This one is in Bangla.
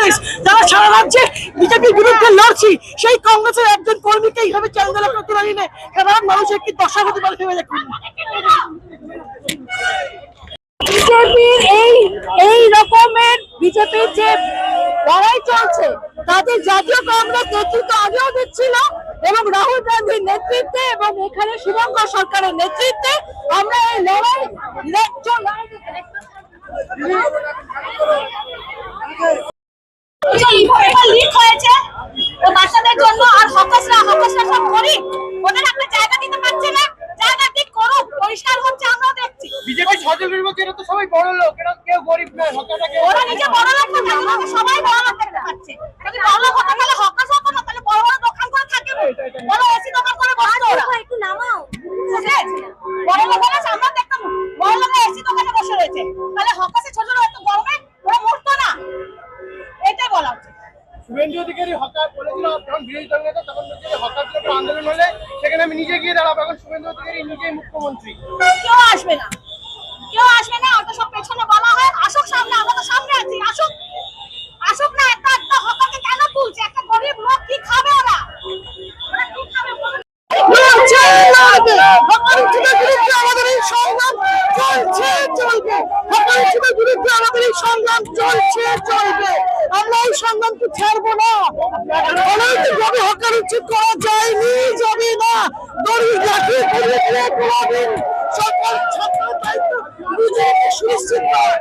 কংগ্রেস যারা সারা রাজ্যে বিজেপির বিরুদ্ধে লড়ছি, সেই কংগ্রেসের একজন কর্মীকে এইভাবে চ্যালেঞ্জ করে তুলে নিলে সাধারণ মানুষের কি দশা হতে পারে ভেবে দেখুন। বিজেপির এই রকমের বিজেপির যে লড়াই চলছে, তাদের জাতীয় কংগ্রেস নেতৃত্ব আগেও দিচ্ছিল এবং রাহুল গান্ধীর নেতৃত্বে এবং এখানে শুভঙ্কর সরকারের নেতৃত্বে আমরা এই লড়াই লিক হয়েছে বাচ্চাদের জন্য। আর হকাসরা সব গরিব, ওদের একটা জায়গা দিতে পারছে না, জায়গা ঠিক করুক, পরিষ্কার হচ্ছে আমরা দেখছি। বিজেপি সহযোগীর মধ্যে এরা তো সবাই বড় লোক, এরা কেউ গরিব নয়, হকাটাকে ওরা নিজে বড় লোক না, সবাই বড় লোক দেখতে পাচ্ছে। যদি বড় লোক হতে তাহলে হকাস হতো না, তাহলে বড় বড় দোকান করে থাকে, বড় এসি দোকান করে বসতো ওরা। একটু নামাও, বড় লোক হলে আমরা দেখতাম বড় লোক এসি দোকানে বসে রয়েছে, তাহলে হকাসে ছোট ছোট একটু গরমে ওরা মরতো না, এটাই বলা হচ্ছে। শুভেন্দু অধিকারী হকার বলেছিল যখন বিরোধী দল নেতা, তখন বলছিল হকারদের উপর আন্দোলন হলে সেখানে আমি নিজে গিয়ে দাঁড়াবো। এখন শুভেন্দু অধিকারী নিজেই মুখ্যমন্ত্রী, কেউ আসবে না, অত সব পেছনে বলা হয়। আসুক সামনে, আমরা তো সামনে আছি, আসুক না। একটা হকারকে কেন তুলছে? একটা গরিব লোক কি খাবে? ওরা কি খাবে? আমাদের এই সংগ্রাম চলছে চলবে, বিরুদ্ধে আমাদের এই সংগ্রাম চলছে চলবে, আমরা এই সংগ্রামকে ছাড়বো না। অনৈতিকভাবে হকার উচিত করা যায়নি, যাবে না। দড়ি রাখি কোনদিন সরকার ছাত্রের দায়িত্ব নিজেকে সুনিশ্চিত করে।